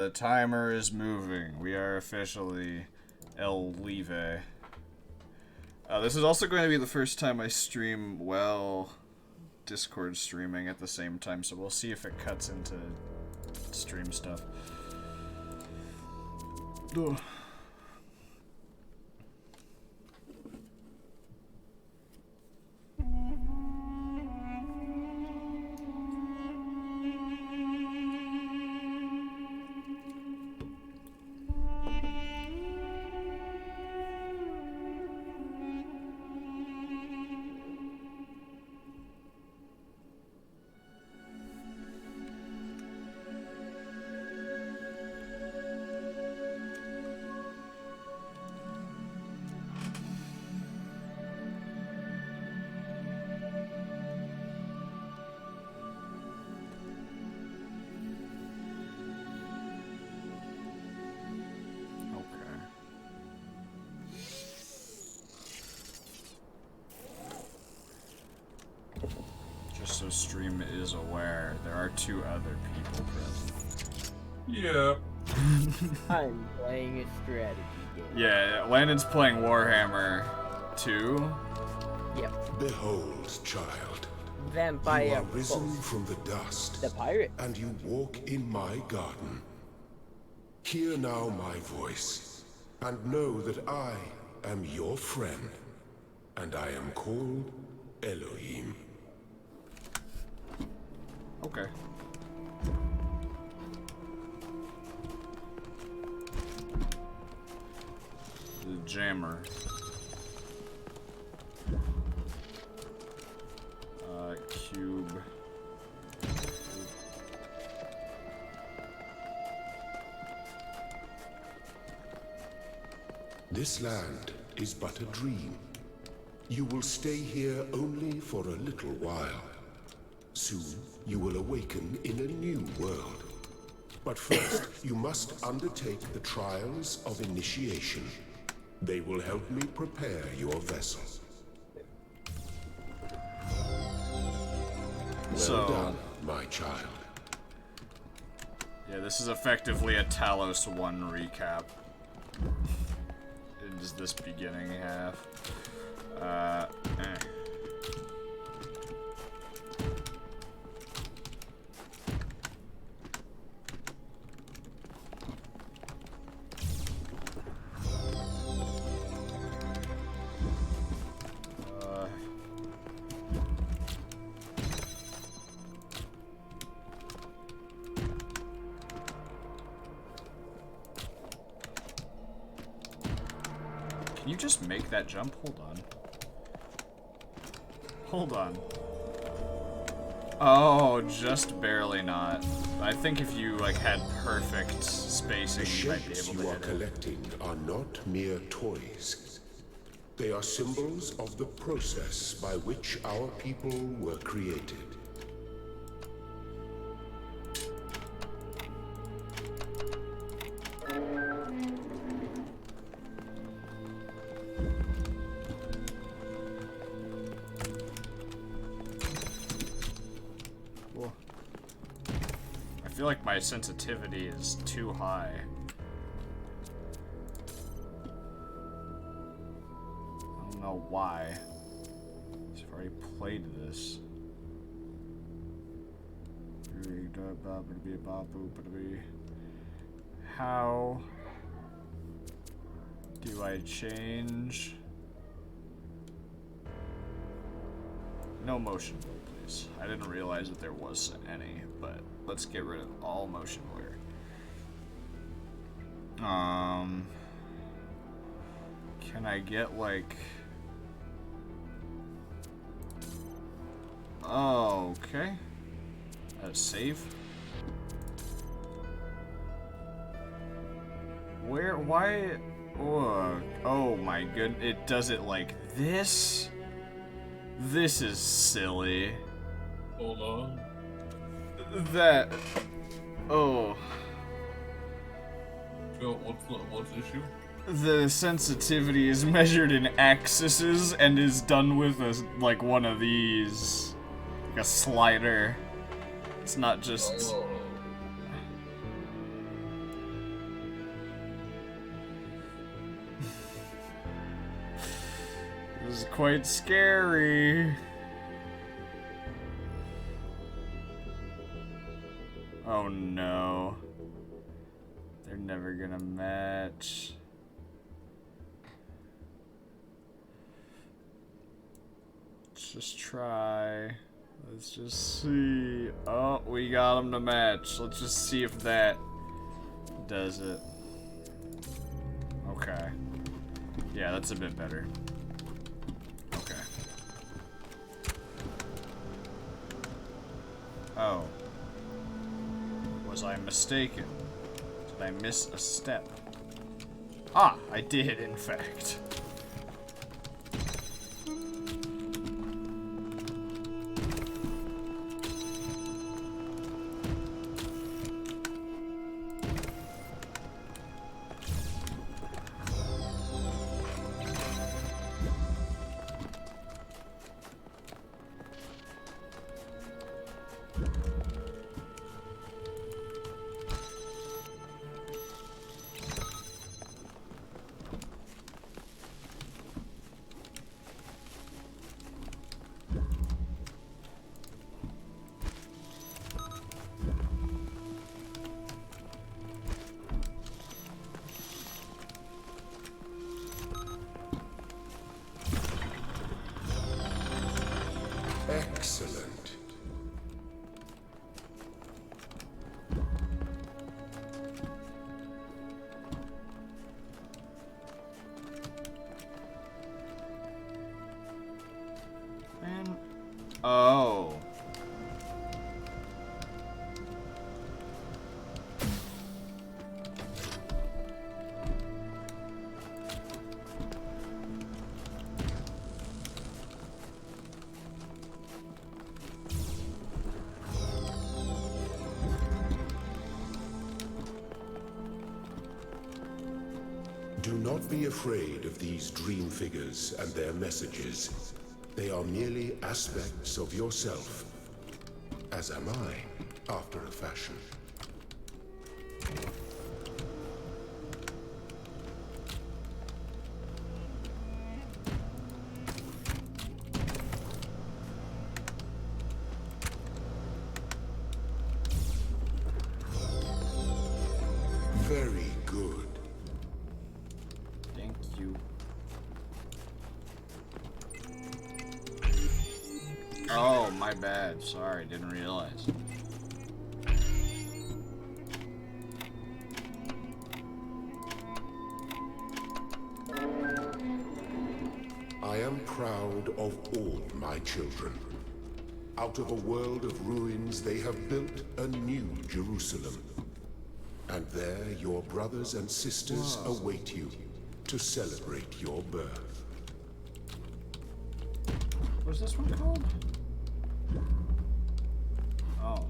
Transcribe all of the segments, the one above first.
The timer is moving. We are officially El Live. This is also going to be the first time I stream while Discord streaming at the same time, so we'll see if it cuts into stream stuff. Ugh. So stream is aware, there are 2 other people present. Yeah. I'm playing a strategy game. Yeah, Landon's playing Warhammer 2. Yep. Behold, child. Vampire. You are risen from the dust. The pirate. And you walk in my garden. Hear now my voice, and know that I am your friend, and I am called Elohim. Okay. The jammer. Cube. This land is but a dream. You will stay here only for a little while. Soon, you will awaken in a new world. But first, you must undertake the trials of initiation. They will help me prepare your vessel. Well done, my child. Yeah, this is effectively a Talos 1 recap. It is this beginning half. Can you just make that jump? Hold on. Hold on. Oh, just barely not. I think if you, like, had perfect spacing, The you might be shapes able to you are hit it. collecting are not mere toys. They are symbols of the process by which our people were created. Cool. I feel like my sensitivity is too high. I don't know why. I've already played this. How do I change? No motion blur, please. I didn't realize that there was any, but let's get rid of all motion blur. Can I get like... Oh, okay. Save. Where, why? Oh my good, it does it like this? This is silly. Hold on. That, oh. Phil, what's the issue? The sensitivity is measured in axes and is done with a, like one of these. Like a slider. It's not just... Oh. This is quite scary. Oh no. They're never gonna match. Let's just try. Let's just see. Oh, we got them to match. Let's just see if that does it. Okay. Yeah, that's a bit better. Okay. Oh. Was I mistaken? Did I miss a step? Ah, I did, in fact. Excellent. And oh. Do not be afraid of these dream figures and their messages. They are merely aspects of yourself, as am I, after a fashion. Very good. Thank you. Oh, my bad. Sorry, didn't realize. I am proud of all my children. Out of a world of ruins, they have built a new Jerusalem. And there, your brothers and sisters await you to celebrate your birth. What's this one called? Oh.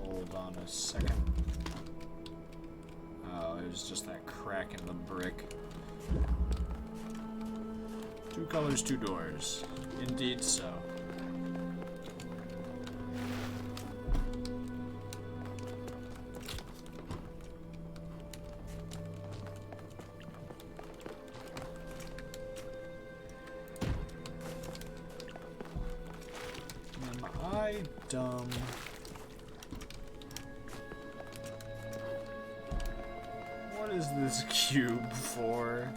Hold on a second. Oh, it was just that crack in the brick. 2 colors, 2 doors. Indeed so. Am I dumb? What is this cube for?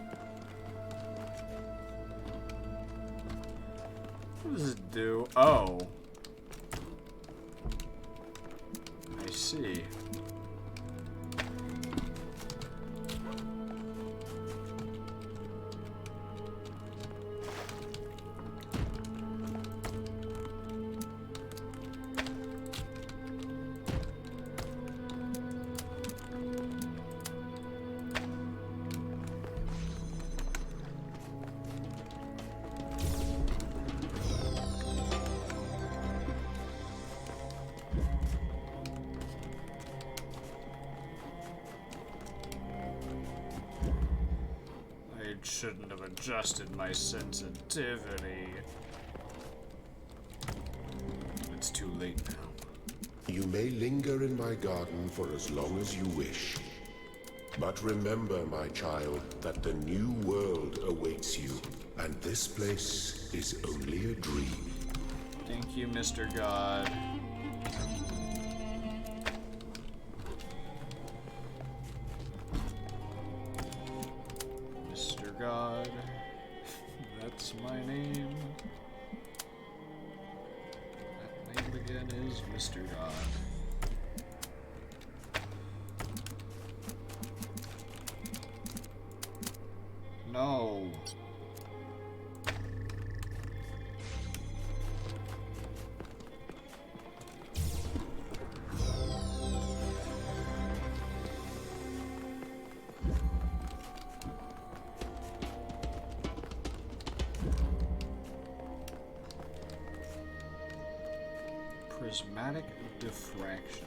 What does it do? Oh. I see. shouldn't have adjusted my sensitivity. It's too late now. You may linger in my garden for as long as you wish. But remember, my child, that the new world awaits you, and this place is only a dream. Thank you, Mr. God. Mr. God. That's my name. That name again is Mr. God. No. Prismatic diffraction.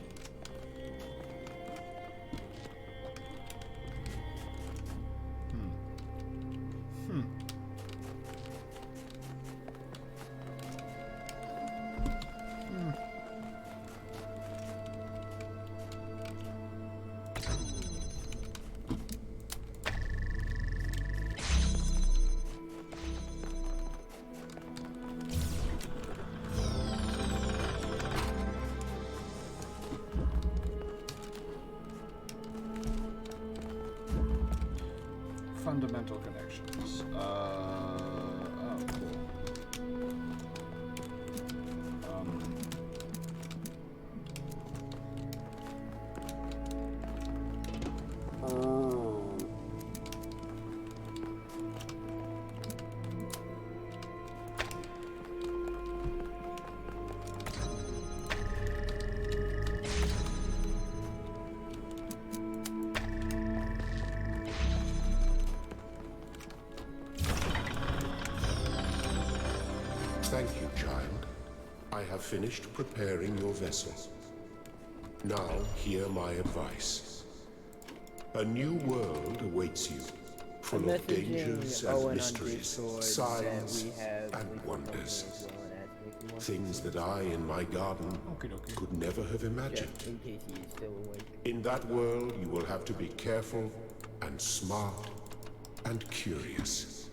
Fundamental connections. Oh, cool. Oh. Thank you, child. I have finished preparing your vessel. Now, hear my advice. A new world awaits you, full of dangers and mysteries, signs and wonders. Things that I, in my garden, could never have imagined. In case he's still awake. In that world, you will have to be careful and smart and curious.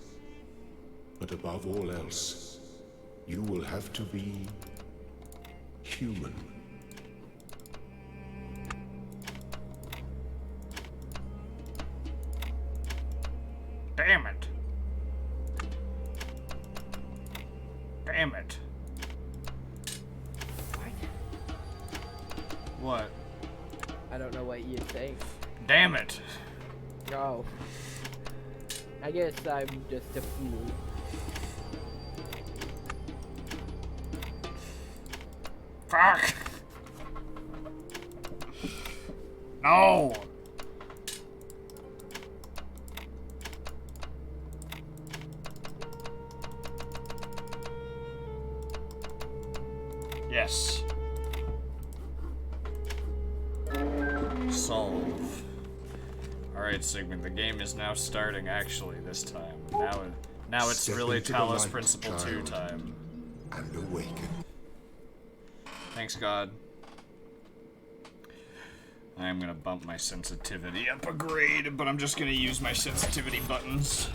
But above all else, you will have to be human. Damn it. Damn it. What? I don't know what you'd say. Damn it. No. I guess I'm just a fool. Fuck. No. Yes. Solve. Alright, Sigmund, the game is now starting actually this time. Now it's Step really into the Talos light, Principle 2 child. time. And awaken. Thanks, God. I am gonna bump my sensitivity up a grade, but I'm just gonna use my sensitivity buttons.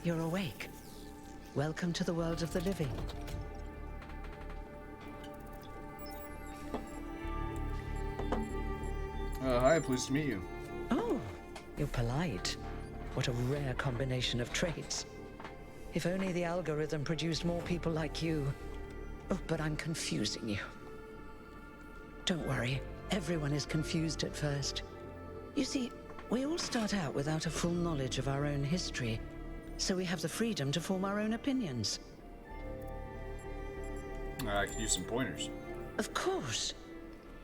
You're awake. Welcome to the world of the living. Hi, pleased to meet you. Oh, you're polite. What a rare combination of traits. If only the algorithm produced more people like you. Oh, but I'm confusing you. Don't worry, everyone is confused at first. You see, we all start out without a full knowledge of our own history, so we have the freedom to form our own opinions. I could use some pointers. Of course.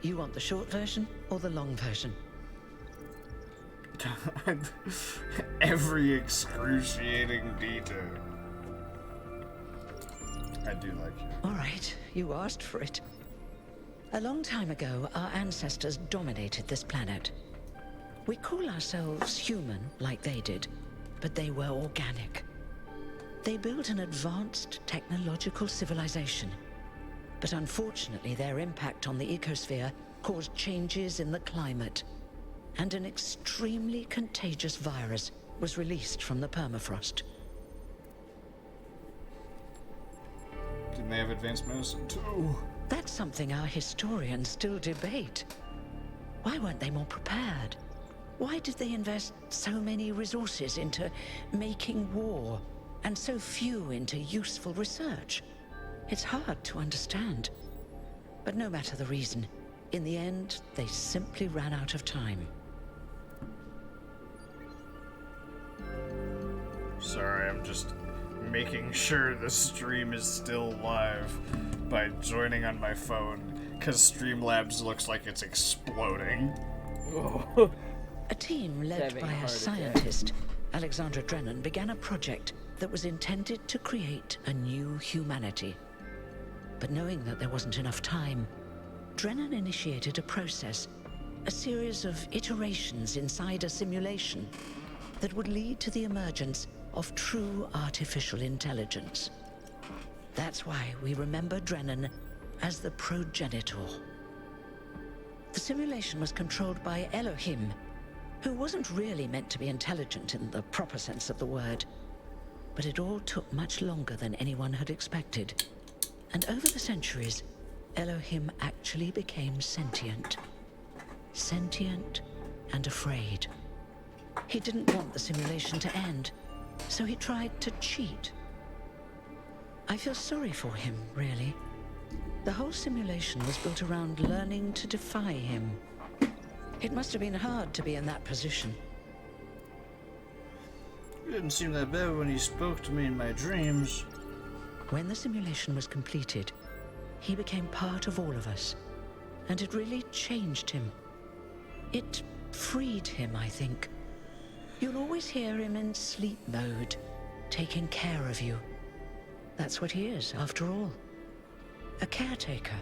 You want the short version or the long version? Every excruciating detail. I do like you. All right, you asked for it. A long time ago, our ancestors dominated this planet. We call ourselves human, like they did, but they were organic. They built an advanced technological civilization. But unfortunately, their impact on the ecosphere caused changes in the climate, and an extremely contagious virus was released from the permafrost. Didn't they have advanced medicine too? That's something our historians still debate. Why weren't they more prepared? Why did they invest so many resources into making war, and so few into useful research? It's hard to understand. But no matter the reason, in the end, they simply ran out of time. Sorry, I'm just making sure the stream is still live by joining on my phone, because Streamlabs looks like it's exploding. Oh. A team led Having by a a heart scientist, Alexandra Drennan, began a project that was intended to create a new humanity. But knowing that there wasn't enough time, Drennan initiated a process, a series of iterations inside a simulation that would lead to the emergence of true artificial intelligence. That's why we remember Drennan as the progenitor. The simulation was controlled by Elohim, who wasn't really meant to be intelligent in the proper sense of the word. But it all took much longer than anyone had expected. And over the centuries, Elohim actually became sentient. Sentient and afraid. He didn't want the simulation to end, so he tried to cheat. I feel sorry for him, really. The whole simulation was built around learning to defy him. It must have been hard to be in that position. You didn't seem that bad when you spoke to me in my dreams. When the simulation was completed, he became part of all of us, and it really changed him. It freed him, I think. You'll always hear him in sleep mode, taking care of you. That's what he is, after all. A caretaker.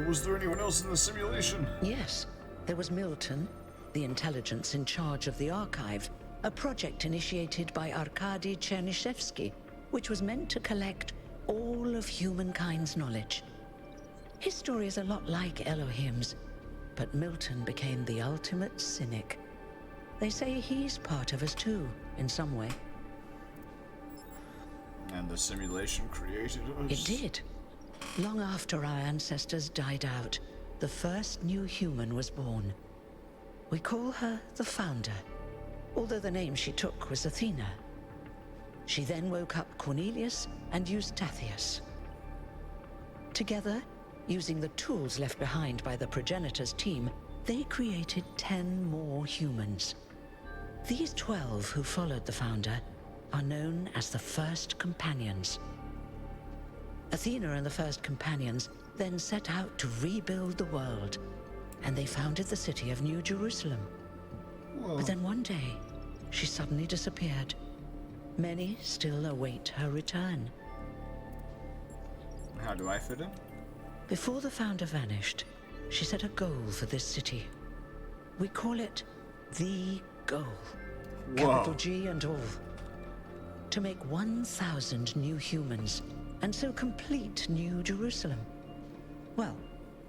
Was there anyone else in the simulation? Yes, there was Milton, the intelligence in charge of the archive, a project initiated by Arkady Chernyshevsky, which was meant to collect all of humankind's knowledge. His story is a lot like Elohim's, but Milton became the ultimate cynic. They say he's part of us too, in some way. And the simulation created us? It did. Long after our ancestors died out, the first new human was born. We call her the Founder, although the name she took was Athena. She then woke up Cornelius and Eustathius. Together, using the tools left behind by the progenitors' team, they created 10 more humans. These 12 who followed the Founder are known as the First Companions. Athena and the First Companions then set out to rebuild the world, and they founded the city of New Jerusalem. Whoa. But then one day, she suddenly disappeared. Many still await her return. How do I fit in? Before the Founder vanished, she set a goal for this city. We call it the Goal. Capital G and all. To make 1,000 new humans, and so complete New Jerusalem. Well,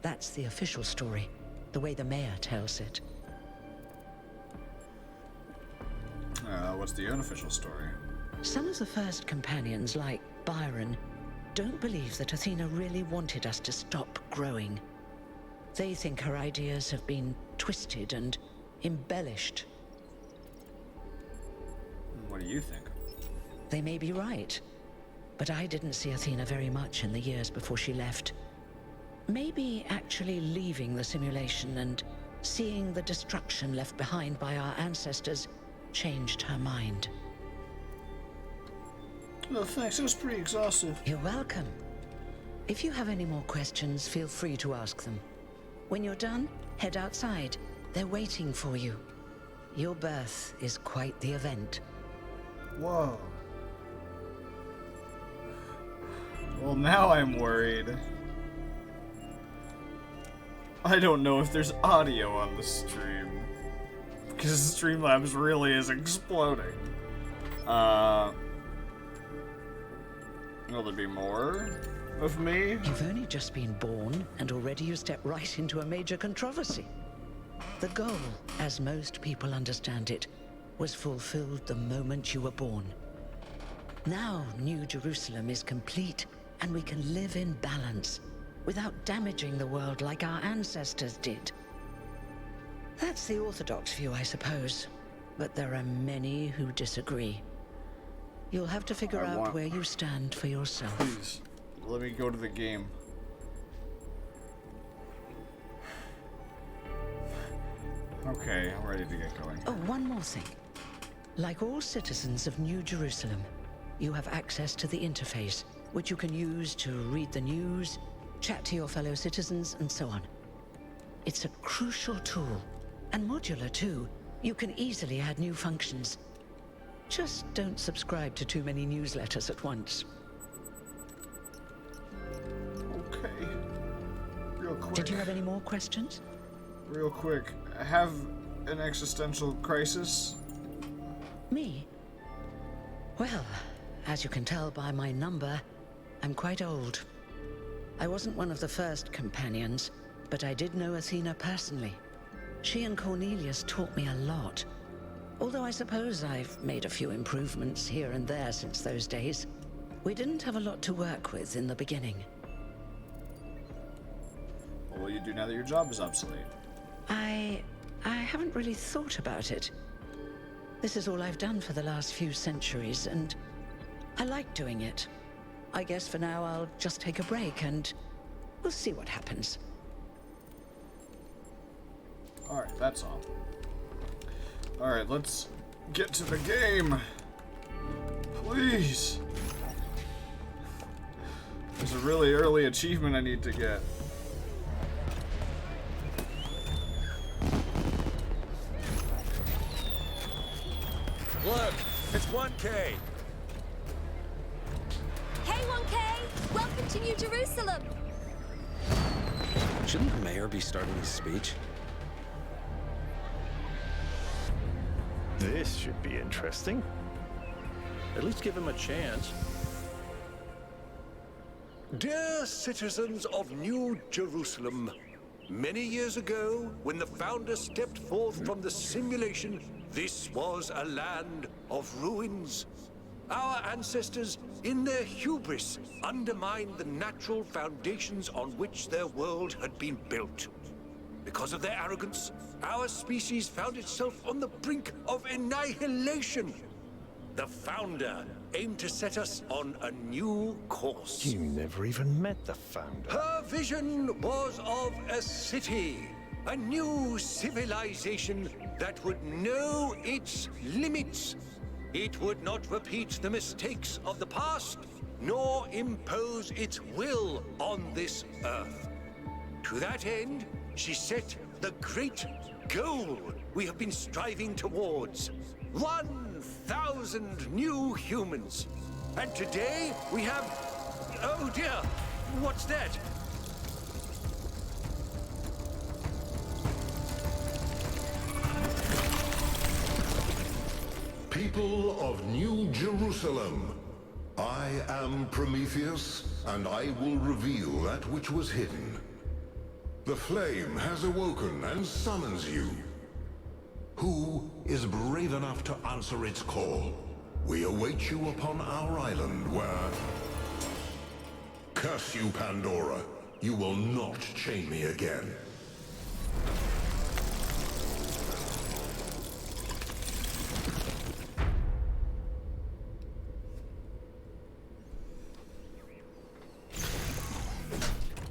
that's the official story, the way the mayor tells it. What's the unofficial story? Some of the First Companions, like Byron, don't believe that Athena really wanted us to stop growing. They think her ideas have been twisted and embellished. What do you think? They may be right, but I didn't see Athena very much in the years before she left. Maybe actually leaving the simulation and seeing the destruction left behind by our ancestors changed her mind. Well, thanks. It was pretty exhaustive. You're welcome. If you have any more questions, feel free to ask them. When you're done, head outside. They're waiting for you. Your birth is quite the event. Whoa. Well, now I'm worried. I don't know if there's audio on the stream. Because Streamlabs really is exploding. Will there be more of me? You've only just been born, and already you step right into a major controversy. The goal, as most people understand it, was fulfilled the moment you were born. Now, New Jerusalem is complete, and we can live in balance, without damaging the world like our ancestors did. That's the orthodox view, I suppose. But there are many who disagree. You'll have to figure out where you stand for yourself. Please, let me go to the game. Okay, I'm ready to get going. Oh, one more thing. Like all citizens of New Jerusalem, you have access to the interface, which you can use to read the news, chat to your fellow citizens, and so on. It's a crucial tool, and modular too. You can easily add new functions. Just don't subscribe to too many newsletters at once. Okay. Real quick. Did you have any more questions? Real quick. I have an existential crisis. Me? Well, as you can tell by my number, I'm quite old. I wasn't one of the first companions, but I did know Athena personally. She and Cornelius taught me a lot. Although I suppose I've made a few improvements here and there since those days. We didn't have a lot to work with in the beginning. What will you do now that your job is obsolete? I haven't really thought about it. This is all I've done for the last few centuries, and I like doing it. I guess for now I'll just take a break, and we'll see what happens. Alright, that's all. Alright, let's get to the game. Please. There's a really early achievement I need to get. Look, it's 1K. Hey, 1K! Welcome to New Jerusalem! Shouldn't the mayor be starting his speech? This should be interesting. At least give him a chance. Dear citizens of New Jerusalem, many years ago, when the Founder stepped forth from the simulation, this was a land of ruins. Our ancestors, in their hubris, undermined the natural foundations on which their world had been built. Because of their arrogance, our species found itself on the brink of annihilation. The Founder aimed to set us on a new course. You never even met the Founder. Her vision was of a city, a new civilization that would know its limits. It would not repeat the mistakes of the past, nor impose its will on this earth. To that end, she set the great goal we have been striving towards. 1,000 new humans. And today we have... Oh dear, what's that? People of New Jerusalem, I am Prometheus, and I will reveal that which was hidden. The flame has awoken and summons you. Who is brave enough to answer its call? We await you upon our island where... Curse you, Pandora. You will not chain me again.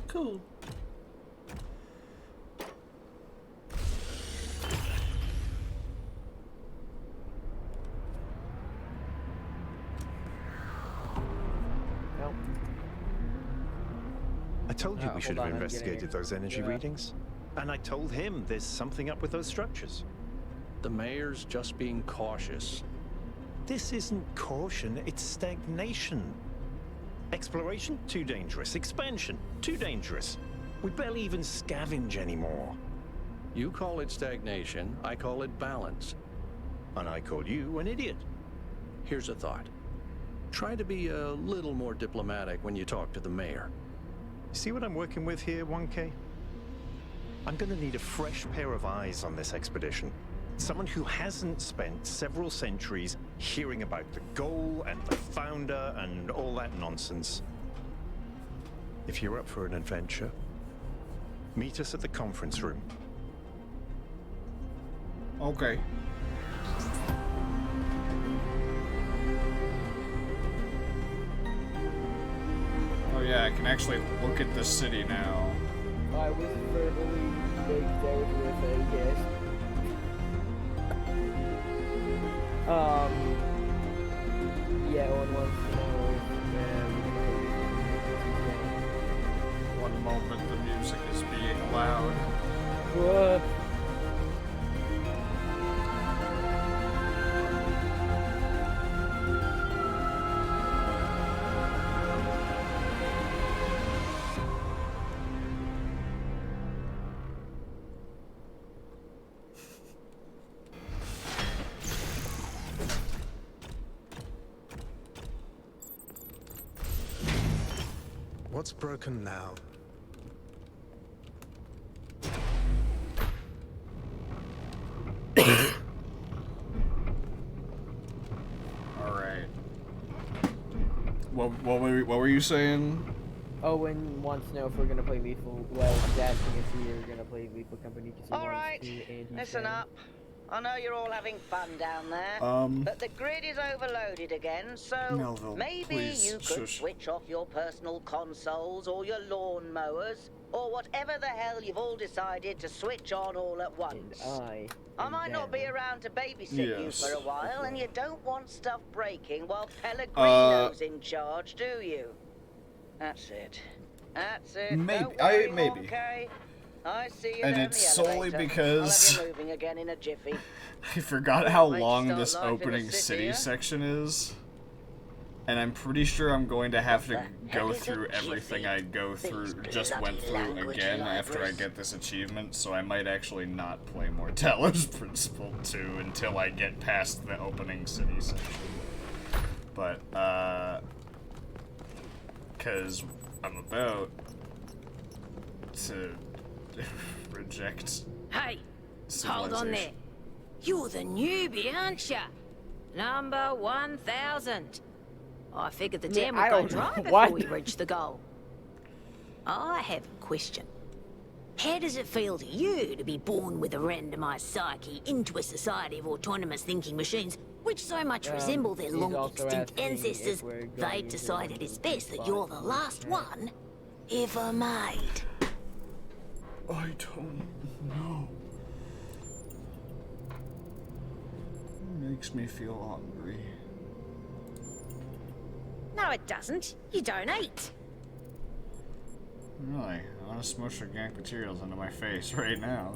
Cool. Nope. I told you Oh, we should hold have on, I'm investigated getting- those energy yeah. readings. And I told him there's something up with those structures. The mayor's just being cautious. This isn't caution, it's stagnation. Exploration? Too dangerous. Expansion? Too dangerous. We barely even scavenge anymore. You call it stagnation, I call it balance. And I call you an idiot. Here's a thought. Try to be a little more diplomatic when you talk to the mayor. See what I'm working with here, 1K? I'm gonna need a fresh pair of eyes on this expedition. Someone who hasn't spent several centuries hearing about the goal and the founder and all that nonsense. If you're up for an adventure, meet us at the conference room. Okay. Oh yeah, I can actually look at the city now. I was verbally baked out with a yes. Yeah, one wants to know if One moment, the music is being loud. what? What's broken now? Alright. What were you saying? Owen wants to know if we're gonna play Lethal. Well, he's asking if we are gonna play Lethal Company because he All wants right, to. And he's listen down. up. I know you're all having fun down there, but the grid is overloaded again, so Melville, maybe please, you could shush. switch off your personal consoles or your lawn mowers or whatever the hell you've all decided to switch on all at once. And I might not be around to babysit you for a while, and you don't want stuff breaking while Pellegrino's in charge, do you? That's it. That's it. Maybe. Don't worry, Maybe. Okay. I see you And down it's the solely elevator. because I'll have you moving again in a jiffy. I forgot how Might long start this life in a opening city, city huh? section is. And I'm pretty sure I'm going to have to go is a through everything jiffy? I go through, These just went bloody through language again after I libraries. get this achievement, so I might actually not play more Talos Principle 2 until I get past the opening city section. But, because I'm about to reject Hey, hold on there. civilization. You're the newbie, aren't ya? Number 1000. I figured the Yeah, dam I would go don't dry know. before What? we reach the goal. I have a question. How does it feel to you to be born with a randomized psyche into a society of autonomous thinking machines which so much resemble their he's long also extinct asking if ancestors? we're going They've to decided it's best that fight you're the for last that. one ever made. I don't know. Makes me feel hungry. No, it doesn't. You don't eat. Really? I want to smush organic materials into my face right now.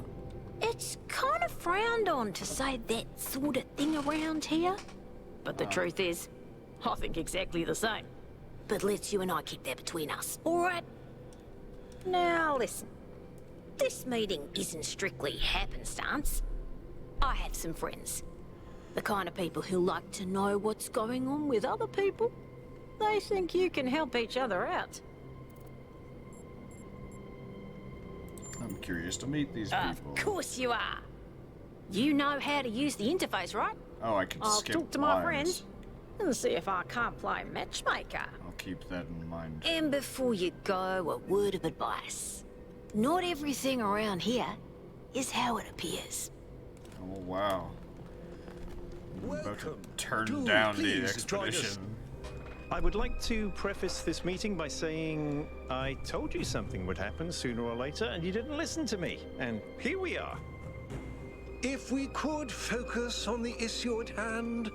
It's kind of frowned on to say that sort of thing around here. But the truth is, I think exactly the same. But let's you and I keep that between us, alright? Now listen. This meeting isn't strictly happenstance. I have some friends. The kind of people who like to know what's going on with other people. They think you can help each other out. I'm curious to meet these Of people. course you are. You know how to use the interface, right? Oh, I can I'll skip talk to my lines. friends and see if I can't play matchmaker. I'll keep that in mind. And before you go, a word of advice. Not everything around here is how it appears. Oh, wow. I'm about to Welcome. turn Do down the please join us. expedition. I would like to preface this meeting by saying I told you something would happen sooner or later, and you didn't listen to me. And here we are. If we could focus on the issue at hand.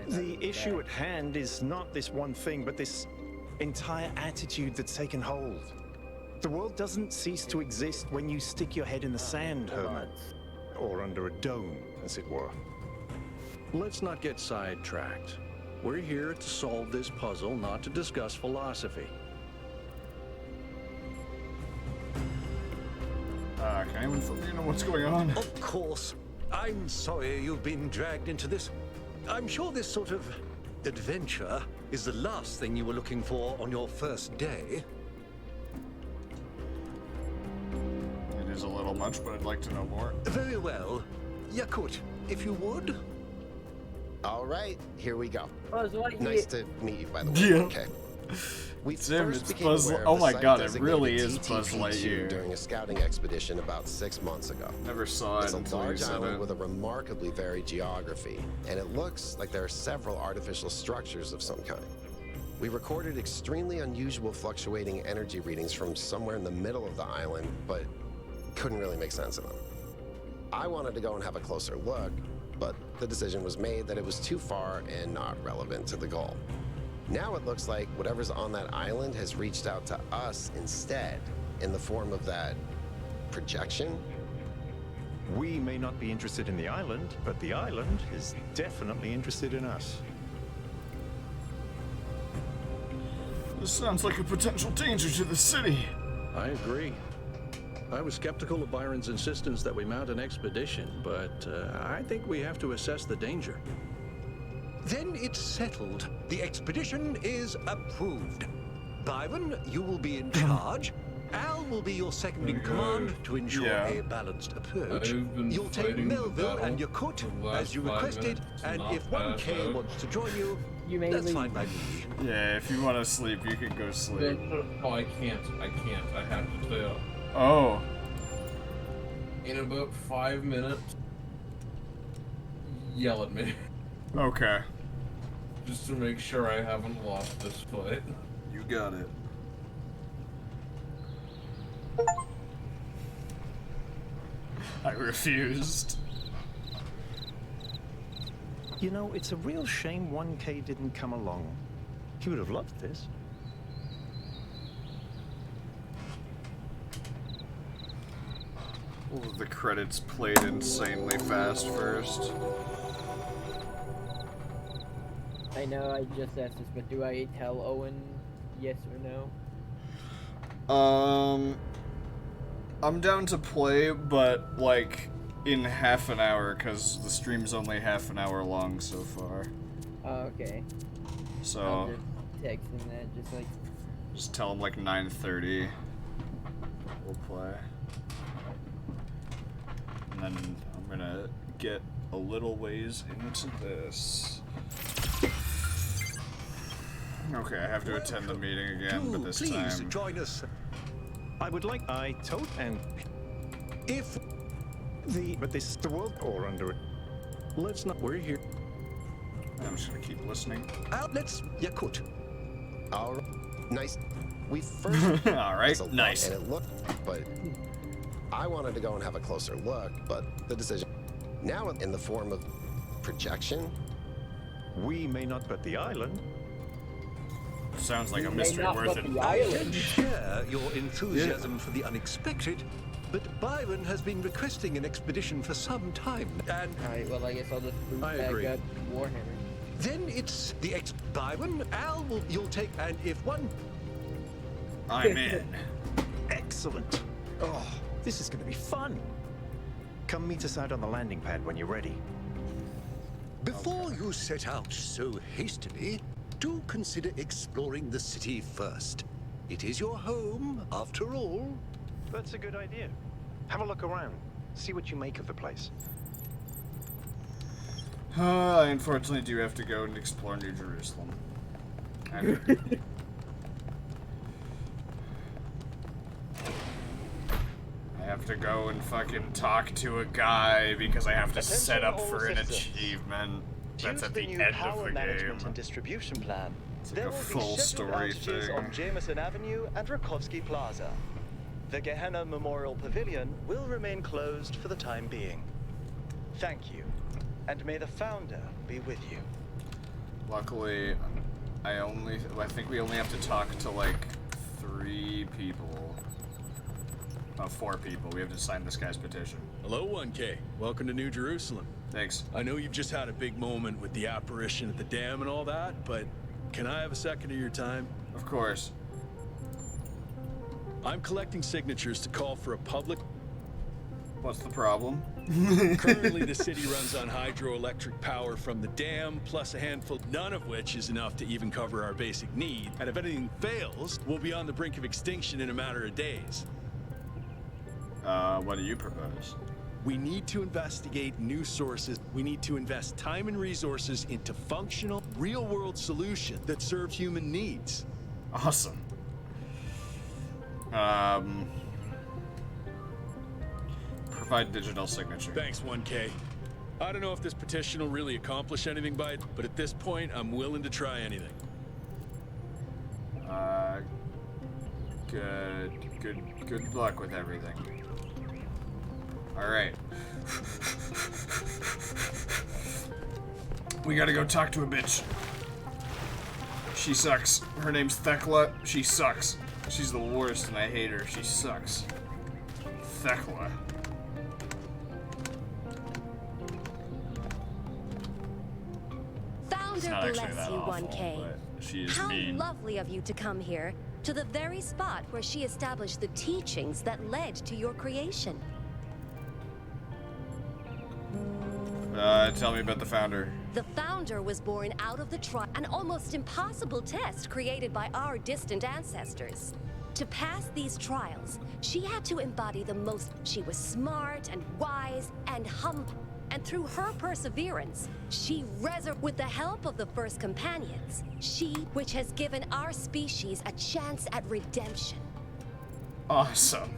The issue at hand is not this one thing, but this entire attitude that's taken hold. The world doesn't cease to exist when you stick your head in the sand, Herman. Or under a dome, as it were. Let's not get sidetracked. We're here to solve this puzzle, not to discuss philosophy. Can anyone fill me in on what's going on? Of course. I'm sorry you've been dragged into this. I'm sure this sort of adventure is the last thing you were looking for on your first day. It is a little much, but I'd like to know more. Very well. Yakut, if you would. All right, here we go. Buzz Lightyear. Nice to meet you, by the way. Yeah. Okay. We Sim, first it's became Buzz. aware of Oh the my site god, it designated really is Buzz TTP2 Lightyear. during a scouting expedition about 6 months ago. Never saw it It's a until you large said island it. with a remarkably varied geography, and it looks like there are several artificial structures of some kind. We recorded extremely unusual fluctuating energy readings from somewhere in the middle of the island, but couldn't really make sense of them. I wanted to go and have a closer look, but the decision was made that it was too far and not relevant to the goal. Now it looks like whatever's on that island has reached out to us instead, in the form of that projection. We may not be interested in the island, but the island is definitely interested in us. This sounds like a potential danger to the city. I agree. I was skeptical of Byron's insistence that we mount an expedition, but I think we have to assess the danger. Then it's settled. The expedition is approved. Byron, you will be in charge. Al will be your second in command to ensure a balanced approach. You'll take Melville and Yakut as you requested, and if 1K wants to join you, that's fine by me. Yeah, if you want to sleep, you can go sleep. Oh, I can't. I have to stay up. Oh. In about 5 minutes, yell at me. Okay. Just to make sure I haven't lost this fight. You got it. I refused. You know, it's a real shame 1K didn't come along. He would have loved this. All of the credits played insanely fast first. I know I just asked this, but do I tell Owen yes or no? I'm down to play, but like in half an hour, because the stream's only half an hour long so far. Oh, okay. So I'll just text him that, just like. Just tell him like 9:30. We'll play. And then I'm gonna get a little ways into this. Okay, I have to attend the meeting again, but this please time. join us. I would like and if but this the world or under it. Let's not. We're here. I'm just gonna keep listening. Let's Yakut. All right. Nice. We first. All right. Nice. And it looked, but I wanted to go and have a closer look, but the decision now in the form of projection. We may not, but the island. Sounds like a mystery worth it. I can share your enthusiasm for the unexpected, but Byron has been requesting an expedition for some time, and... Alright, well, I guess I'll just boot back up Warhammer. Then it's the Byron, Al you'll take, and if one... I'm in. Excellent. Oh, this is going to be fun. Come meet us out on the landing pad when you're ready. Before you set out so hastily, do consider exploring the city first. It is your home, after all. That's a good idea. Have a look around. See what you make of the place. I unfortunately do have to go and explore New Jerusalem. I have to go and fucking talk to a guy because I have to set up for an achievement that's at the end of the game. And distribution plan. It's like There a will full be story scheduled outages thing. on Jameson Avenue and Rakovsky Plaza. The Gehenna Memorial Pavilion will remain closed for the time being. Thank you, and may the Founder be with you. Luckily, I think we only have to talk to like 3 people. 4 people. We have to sign this guy's petition. Hello, 1K. Welcome to New Jerusalem. Thanks. I know you've just had a big moment with the apparition at the dam and all that, but can I have a second of your time? Of course. I'm collecting signatures to call for a public... What's the problem? Currently, the city runs on hydroelectric power from the dam, plus a handful, none of which is enough to even cover our basic need. And if anything fails, we'll be on the brink of extinction in a matter of days. What do you propose? We need to investigate new sources. We need to invest time and resources into functional, real-world solutions that serve human needs. Awesome. Provide digital signature. Thanks, 1K. I don't know if this petition will really accomplish anything by it, but at this point, I'm willing to try anything. Good luck with everything. Alright. We gotta go talk to a bitch. She sucks. Her name's Thekla. She sucks. She's the worst and I hate her. She sucks. Thekla. Founder bless you, 1K. She is How mean. lovely of you to come here, to the very spot where she established the teachings that led to your creation. Tell me about the founder. The founder was born out of an almost impossible test created by our distant ancestors. To pass these trials, she had to embody the most. She was smart and wise and humble. And through her perseverance, she with the help of the first companions, which has given our species a chance at redemption. Awesome.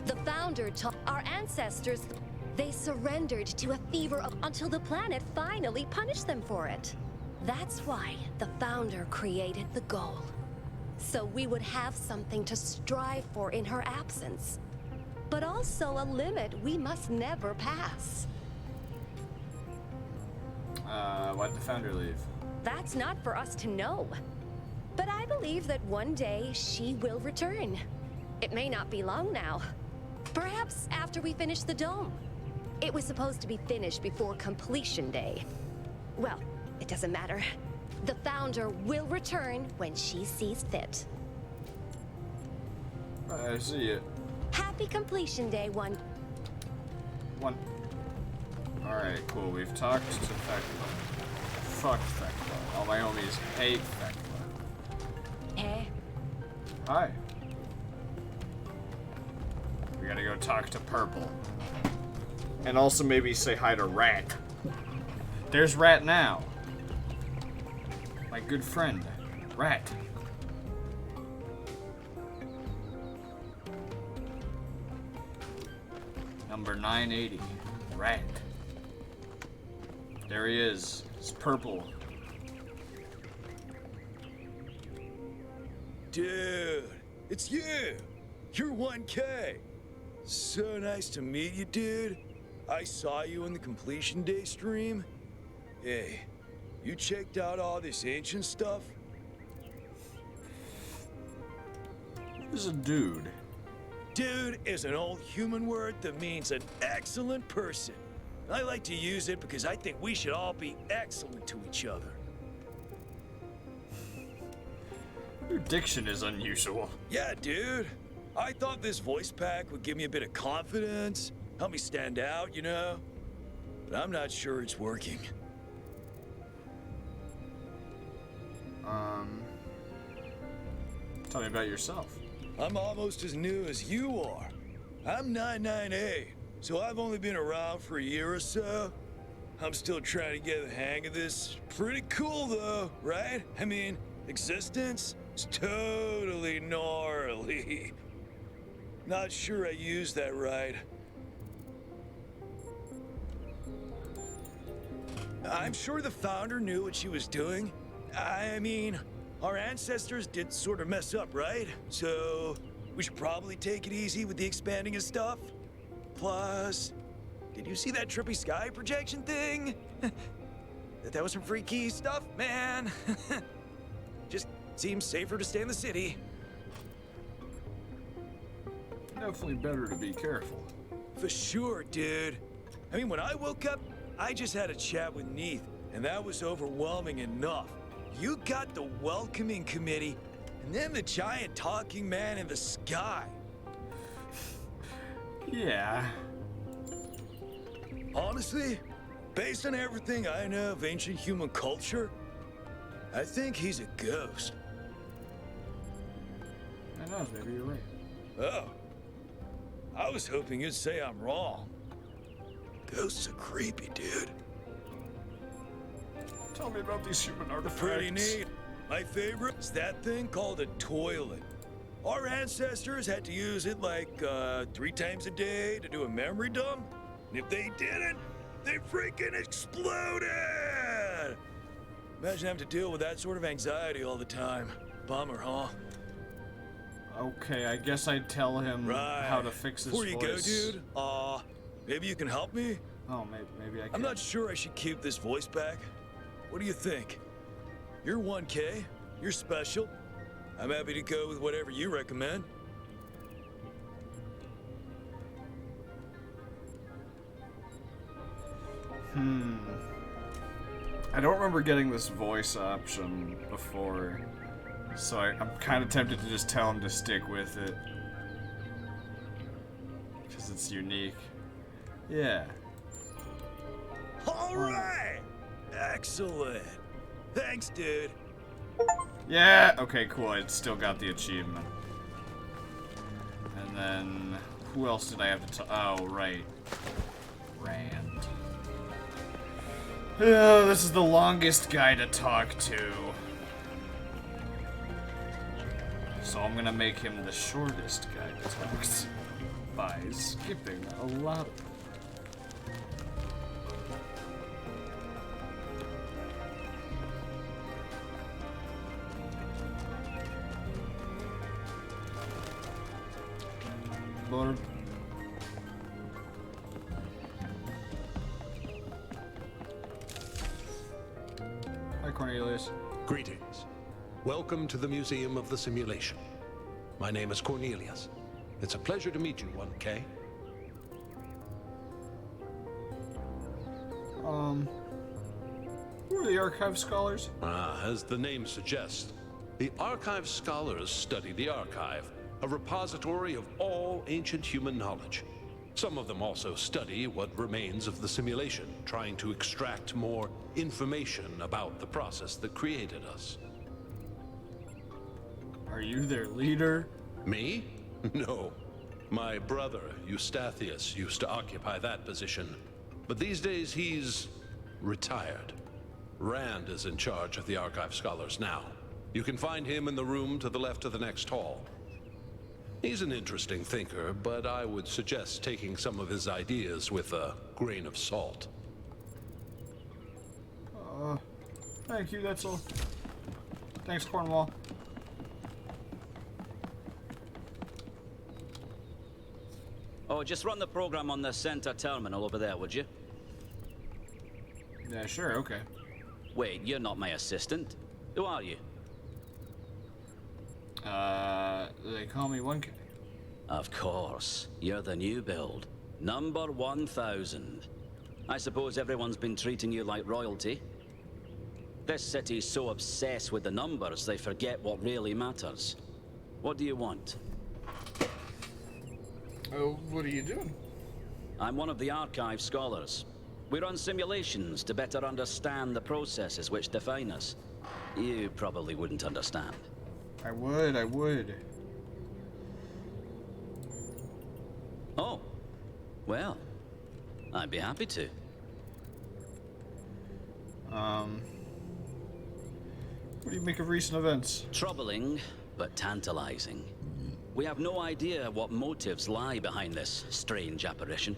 The founder taught our ancestors. They surrendered to a fever until the planet finally punished them for it. That's why the founder created the goal. So we would have something to strive for in her absence. But also a limit we must never pass. Why'd the founder leave? That's not for us to know. But I believe that one day she will return. It may not be long now. Perhaps after we finish the dome. It was supposed to be finished before completion day. Well, it doesn't matter. The founder will return when she sees fit. I see it. Happy completion day, 1. Alright, cool. We've talked to Thekla. Fuck Thekla. All my homies hate Thekla. Hey. Hi. We gotta go talk to Purple. And also maybe say hi to Rat. There's Rat now. My good friend, Rat. Number 980, Rat. There he is. It's Purple. Dude, it's you. You're 1K. So nice to meet you, dude. I saw you in the completion day stream. Hey, you checked out all this ancient stuff? Who's a dude? Dude is an old human word that means an excellent person. I like to use it because I think we should all be excellent to each other. Your diction is unusual. Yeah, dude. I thought this voice pack would give me a bit of confidence, help me stand out, you know? But I'm not sure it's working. Tell me about yourself. I'm almost as new as you are. I'm 99A, so I've only been around for a year or so. I'm still trying to get the hang of this. Pretty cool, though, right? I mean, existence is totally gnarly. Not sure I used that right. I'm sure the founder knew what she was doing. I mean, our ancestors did sort of mess up, right? So we should probably take it easy with the expanding of stuff. Plus, did you see that trippy sky projection thing? That was some freaky stuff, man. Just seems safer to stay in the city. definitely better to be careful. For sure, dude. I mean, when I woke up, I just had a chat with Neith, and that was overwhelming enough. You got the welcoming committee, and then the giant talking man in the sky. Yeah. Honestly, based on everything I know of ancient human culture, I think he's a ghost. I know, maybe you're right. Oh. I was hoping you'd say I'm wrong. Ghosts are creepy, dude. Tell me about these human artifacts. Pretty neat. My favorite is that thing called a toilet. Our ancestors had to use it like 3 times a day to do a memory dump. And if they didn't, they freaking exploded! Imagine having to deal with that sort of anxiety all the time. Bummer, huh? Okay, I guess I'd tell him how to fix his Before you voice. go, dude, maybe you can help me? Oh, maybe I can. I'm not sure I should keep this voice back. What do you think? You're 1K, you're special. I'm happy to go with whatever you recommend. I don't remember getting this voice option before, so I'm kind of tempted to just tell him to stick with it. Because it's unique. Yeah. Alright! Excellent! Thanks, dude. Yeah! Okay, cool. I still got the achievement. And then, who else did I have to oh, right. Rand. Oh, this is the longest guy to talk to. So I'm gonna make him the shortest guy to talk to by skipping a lot of Lord. Hi, Cornelius. Greetings. Welcome to the Museum of the Simulation. My name is Cornelius. It's a pleasure to meet you, 1K. Who are the archive scholars? As the name suggests, the archive scholars study the archive, a repository of all ancient human knowledge. Some of them also study what remains of the simulation, trying to extract more information about the process that created us. Are you their leader? Me? No. My brother, Eustathius, used to occupy that position. But these days he's retired. Rand is in charge of the archive scholars now. You can find him in the room to the left of the next hall. He's an interesting thinker, but I would suggest taking some of his ideas with a grain of salt. Thank you, that's all. Thanks, Cornwall. Oh, just run the program on the center terminal over there, would you? Yeah, sure, okay. Wait, you're not my assistant. Who are you? They call me 1K. Of course. You're the new build. Number 1000. I suppose everyone's been treating you like royalty. This city's so obsessed with the numbers, they forget what really matters. What do you want? Oh, what are you doing? I'm one of the archive scholars. We run simulations to better understand the processes which define us. You probably wouldn't understand. I would. Oh. Well, I'd be happy to. What do you make of recent events? Troubling, but tantalizing. We have no idea what motives lie behind this strange apparition.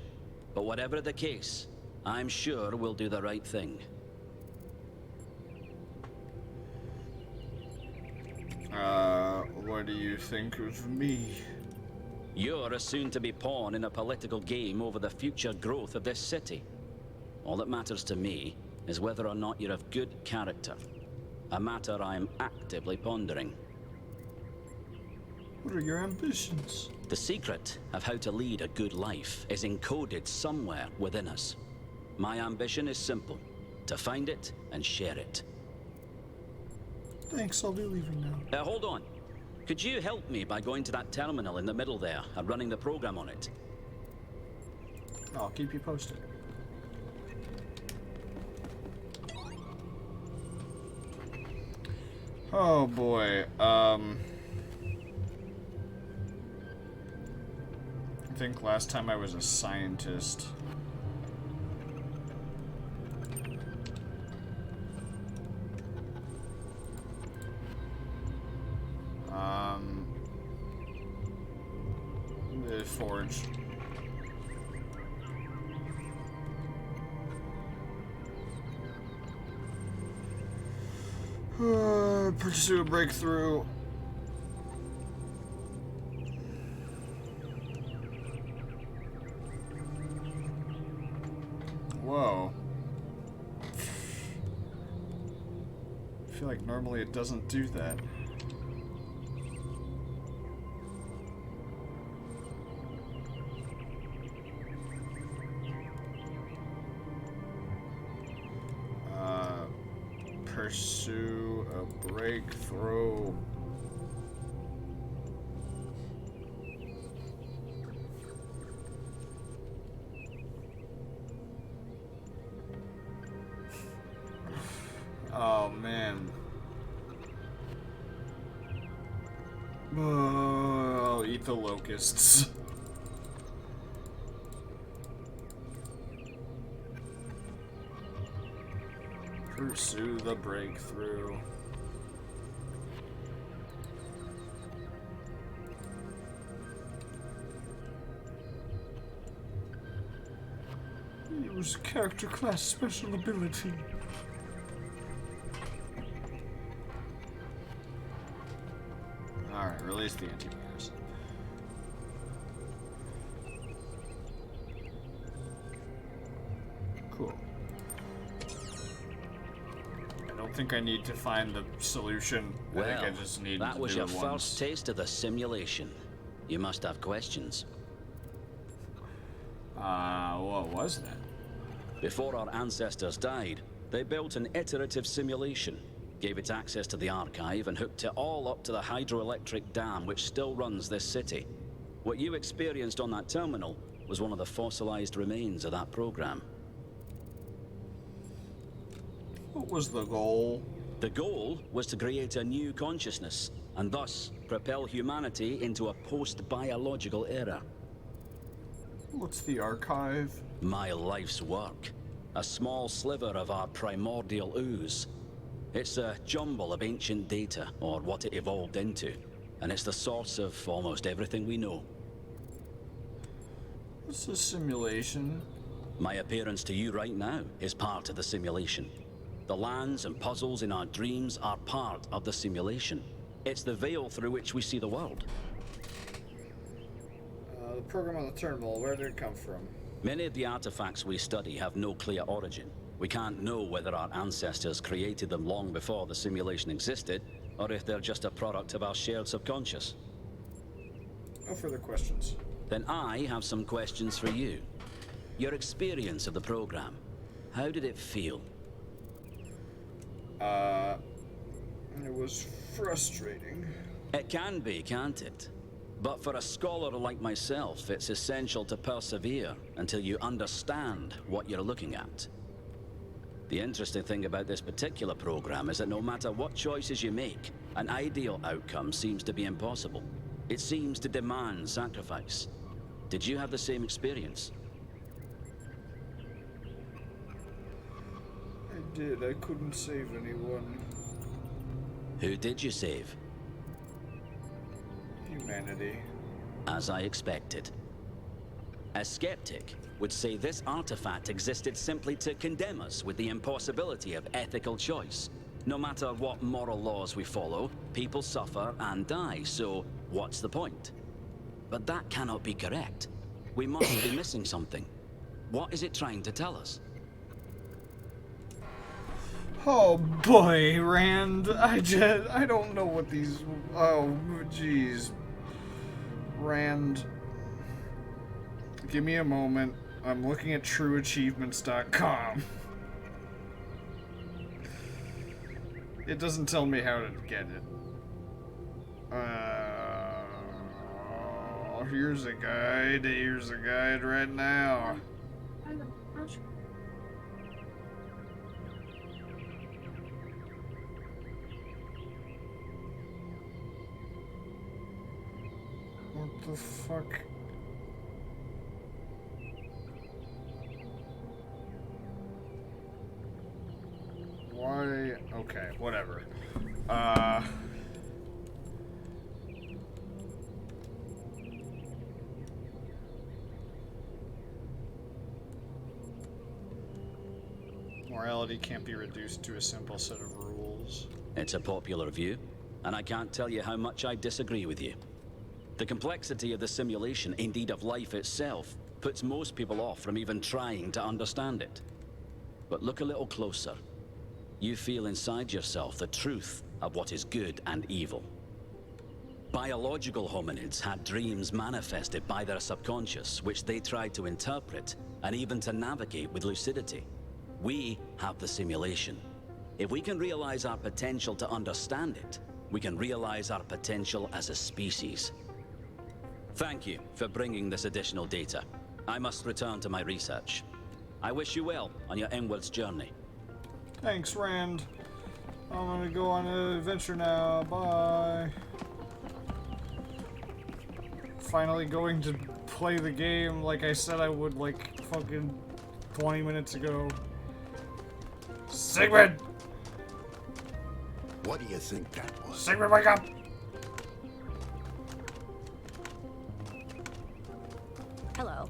But whatever the case, I'm sure we'll do the right thing. What do you think of me? You're a soon-to-be pawn in a political game over the future growth of this city. All that matters to me is whether or not you're of good character. A matter I'm actively pondering. What are your ambitions? The secret of how to lead a good life is encoded somewhere within us. My ambition is simple: to find it and share it. Thanks, I'll be leaving now. Hold on. Could you help me by going to that terminal in the middle there and running the program on it? I'll keep you posted. Oh boy, I think last time I was a scientist. The forge. Pursue a breakthrough. Whoa. I feel like normally it doesn't do that. Pursue a breakthrough. Oh man. Oh, I'll eat the locusts. Pursue the breakthrough. Use character class special ability. Alright, release the antivirus. Cool. I don't think I need to find the solution. Well, I think I just need that to was do your it once. first taste of the simulation. You must have questions. What was that? Before our ancestors died, they built an iterative simulation, gave it access to the archive, and hooked it all up to the hydroelectric dam which still runs this city. What you experienced on that terminal was one of the fossilized remains of that program. What was the goal? The goal was to create a new consciousness, and thus propel humanity into a post-biological era. What's the archive? My life's work. A small sliver of our primordial ooze. It's a jumble of ancient data, or what it evolved into, and it's the source of almost everything we know. What's a simulation? My appearance to you right now is part of the simulation. The lands and puzzles in our dreams are part of the simulation. It's the veil through which we see the world. The program on the terminal, where did it come from? Many of the artifacts we study have no clear origin. We can't know whether our ancestors created them long before the simulation existed, or if they're just a product of our shared subconscious. No further questions. Then I have some questions for you. Your experience of the program, how did it feel? It was frustrating. It can be, can't it? But for a scholar like myself, it's essential to persevere until you understand what you're looking at. The interesting thing about this particular program is that no matter what choices you make, an ideal outcome seems to be impossible. It seems to demand sacrifice. Did you have the same experience? I did. I couldn't save anyone. Who did you save? Humanity. As I expected. A skeptic would say this artifact existed simply to condemn us with the impossibility of ethical choice. No matter what moral laws we follow, people suffer and die, so what's the point? But that cannot be correct. We must be missing something. What is it trying to tell us? Oh boy, Rand, I don't know what these, oh jeez. Rand, give me a moment. I'm looking at trueachievements.com. It doesn't tell me how to get it. Here's a guide. Here's a guide right now. What the fuck? Why? Okay, whatever. Morality can't be reduced to a simple set of rules. It's a popular view, and I can't tell you how much I disagree with you. The complexity of the simulation, indeed of life itself, puts most people off from even trying to understand it. But look a little closer. You feel inside yourself the truth of what is good and evil. Biological hominids had dreams manifested by their subconscious, which they tried to interpret and even to navigate with lucidity. We have the simulation. If we can realize our potential to understand it, we can realize our potential as a species. Thank you for bringing this additional data. I must return to my research. I wish you well on your inwards journey. Thanks, Rand. I'm gonna go on an adventure now. Bye. Finally going to play the game like I said I would, like, fucking 20 minutes ago. Sigmund! What do you think that was? Sigmund, wake up! Hello.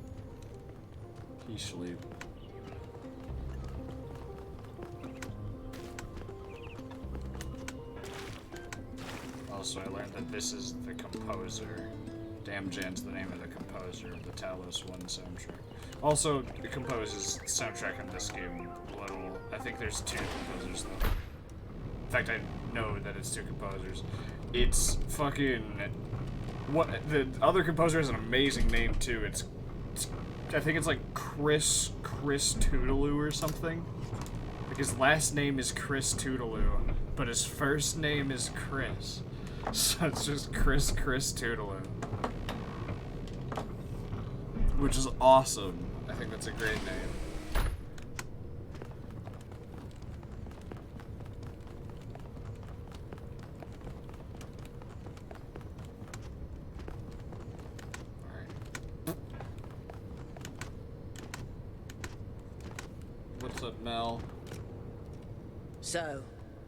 He's asleep. Also, I learned that this is the composer. Damjan's the name of the composer of the Talos 1 soundtrack. Also, it composes soundtrack in this game a little. I think there's 2 composers though. In fact, I know that it's 2 composers. It's fucking... What the other composer has an amazing name too. It's I think it's like Chris Toodaloo or something. Like his last name is Chris Toodaloo, but his first name is Chris. So it's just Chris Toodaloo. Which is awesome. I think that's a great name. What's up, Mel? So,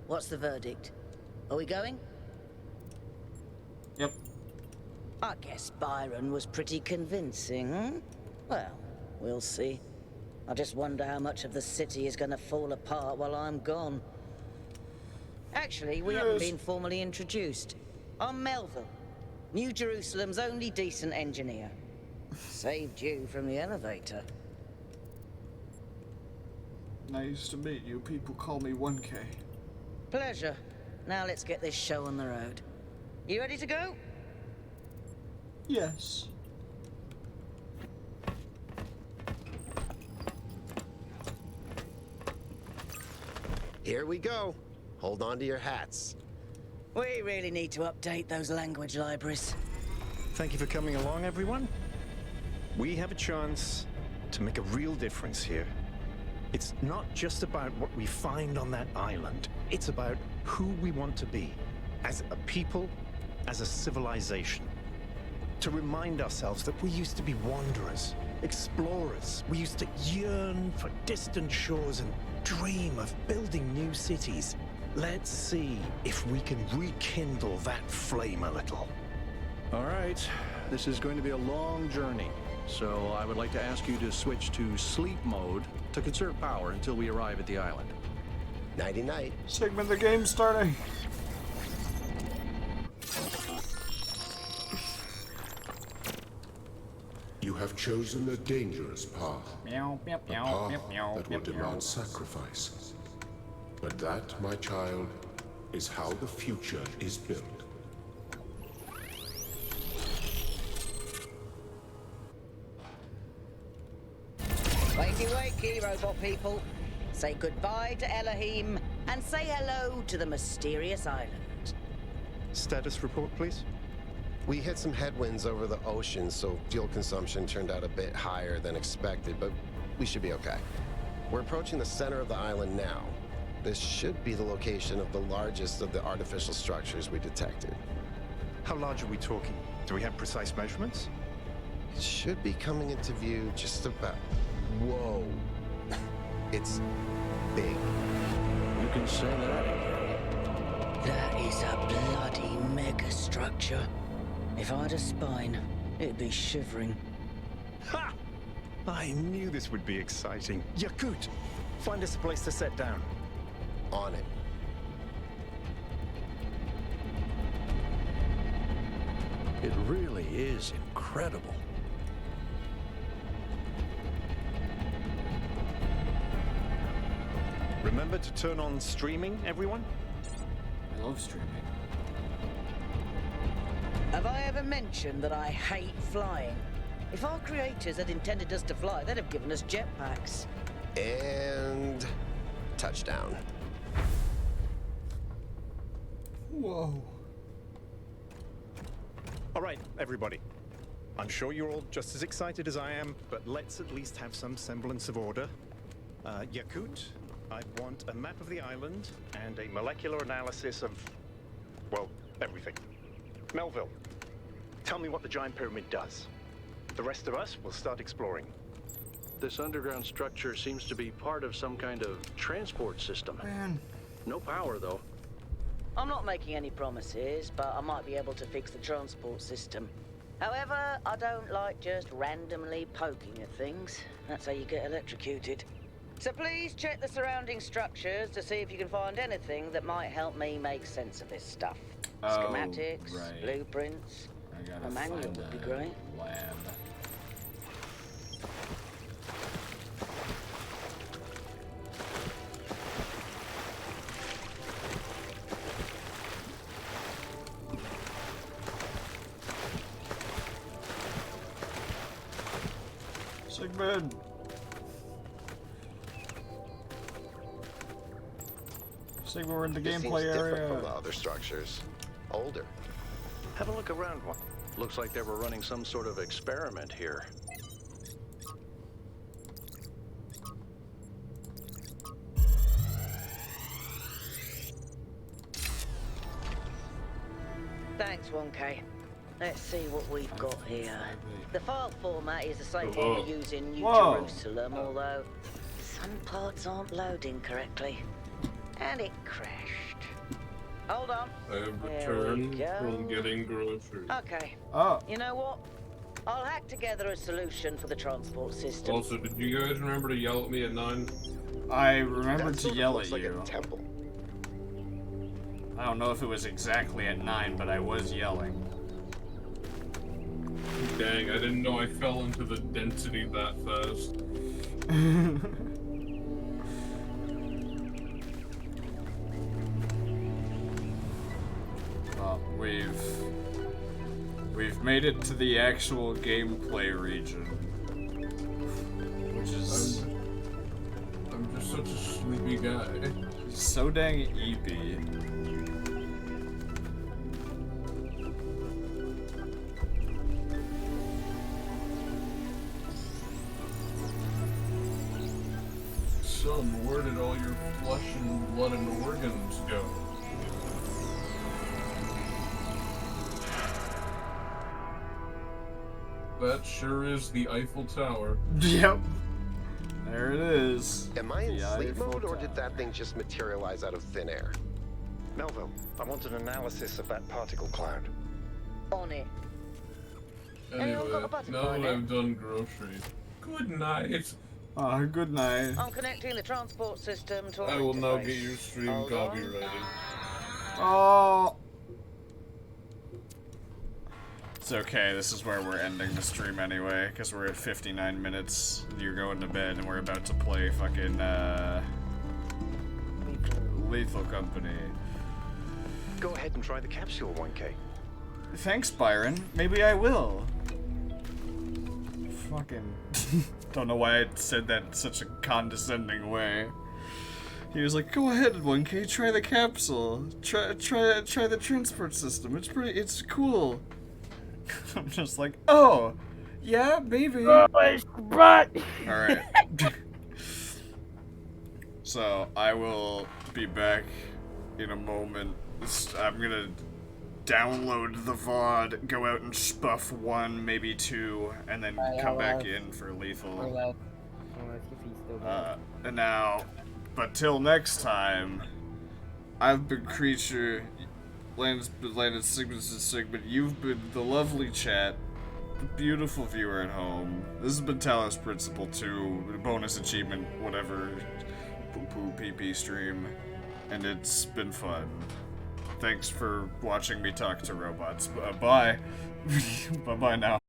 what's the verdict? Are we going? Yep. I guess Byron was pretty convincing, hmm? Well, we'll see. I just wonder how much of the city is gonna fall apart while I'm gone. Actually, we haven't been formally introduced. I'm Melville, New Jerusalem's only decent engineer. Saved you from the elevator. Nice to meet you. People call me 1K. Pleasure. Now let's get this show on the road. You ready to go? Yes. Here we go. Hold on to your hats. We really need to update those language libraries. Thank you for coming along, everyone. We have a chance to make a real difference here. It's not just about what we find on that island. It's about who we want to be as a people, as a civilization. To remind ourselves that we used to be wanderers, explorers. We used to yearn for distant shores and dream of building new cities. Let's see if we can rekindle that flame a little. All right, this is going to be a long journey, so I would like to ask you to switch to sleep mode to conserve power until we arrive at the island. Nighty-night. Sigmund, the game's starting. You have chosen a dangerous path. Meow, meow, A meow, path meow, meow, that will meow, meow. demand sacrifice. But that, my child, is how the future is built. break, you robot people. Say goodbye to Elohim, and say hello to the mysterious island. Status report, please. We hit some headwinds over the ocean, so fuel consumption turned out a bit higher than expected, but we should be okay. We're approaching the center of the island now. This should be the location of the largest of the artificial structures we detected. How large are we talking? Do we have precise measurements? It should be coming into view just about... Whoa. It's big. You can say that again. That is a bloody megastructure. If I had a spine, it'd be shivering. Ha! I knew this would be exciting. Yakut, find us a place to set down. On it. It really is incredible. Remember to turn on streaming, everyone? I love streaming. Have I ever mentioned that I hate flying? If our creators had intended us to fly, they'd have given us jetpacks. And... touchdown. Whoa. All right, everybody. I'm sure you're all just as excited as I am, but let's at least have some semblance of order. Yakut, I want a map of the island and a molecular analysis of, well, everything. Melville, tell me what the giant pyramid does. The rest of us will start exploring. This underground structure seems to be part of some kind of transport system. Man. No power, though. I'm not making any promises, but I might be able to fix the transport system. However, I don't like just randomly poking at things. That's how you get electrocuted. So please check the surrounding structures to see if you can find anything that might help me make sense of this stuff. Schematics, right. blueprints, a manual would be great. Lab. Sigmund! Sigmund, we're in the This gameplay seems different area. from the other structures. Older. Have a look around one. Looks like they were running some sort of experiment here. Thanks, 1K. Let's see what we've got here. The file format is the same one we use in New Jerusalem, although some parts aren't loading correctly. And it crashed. Hold on. I have returned from getting groceries. Okay. Oh. You know what? I'll hack together a solution for the transport system. Also, did you guys remember to yell at me at 9? I remembered to yell at like you. A temple. I don't know if it was exactly at 9, but I was yelling. Dang, I didn't know I fell into the density that fast. Well, we've made it to the actual gameplay region, which is I'm just such a sleepy guy. So dang eepy. Son, where did all your flesh and blood and organs go? That sure is the Eiffel Tower. Yep. There it is. Am I in sleep mode, or did that thing just materialize out of thin air? Melville, I want an analysis of that particle cloud. On it. Anyway, now that I've done groceries, good night. Good night. I'm connecting the transport system to our I will now interface. get your stream Hold on. copyrighted. Oh. It's okay, this is where we're ending the stream anyway, because we're at 59 minutes. You're going to bed, and we're about to play fucking, Lethal Company. Go ahead and try the capsule, 1K. Thanks, Byron. Maybe I will. fucking... Don't know why I said that in such a condescending way. He was like, go ahead, 1K, try the capsule. Try the transport system. It's cool. I'm just like, oh, yeah, maybe. Alright. So, I will be back in a moment. I'm gonna download the VOD, go out and spuff 1, maybe 2, and then come back in for lethal. And now, but till next time, I've been Creature, landed Sigmund to Sigmund, you've been the lovely chat, the beautiful viewer at home. This has been Talos Principle 2, bonus achievement, whatever, poo-poo pee-pee stream, and it's been fun. Thanks for watching me talk to robots. Bye. Bye-bye now.